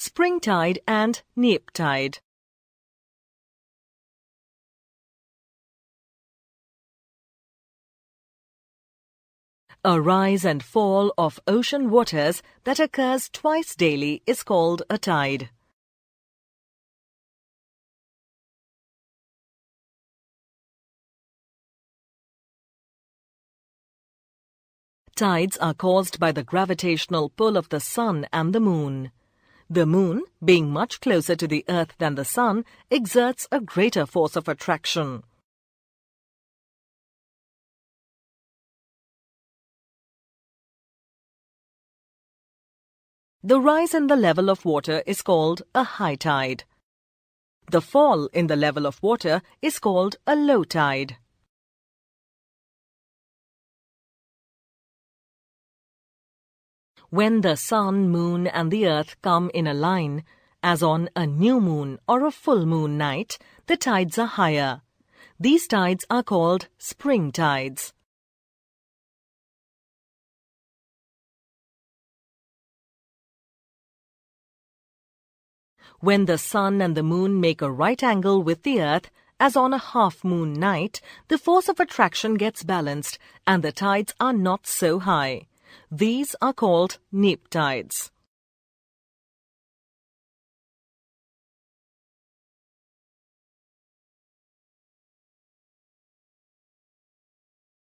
spring tide and neap tide. A rise and fall of ocean waters that occurs twice daily is called a tide. Tides are caused by the gravitational pull of the sun and the moon. The moon, being much closer to the earth than the sun, exerts a greater force of attraction. The rise in the level of water is called a high tide. The fall in the level of water is called a low tide. When the sun, moon and the earth come in a line, as on a new moon or a full moon night, the tides are higher. These tides are called spring tides. When the sun and the moon make a right angle with the earth, as on a half-moon night, the force of attraction gets balanced and the tides are not so high. These are called neap tides.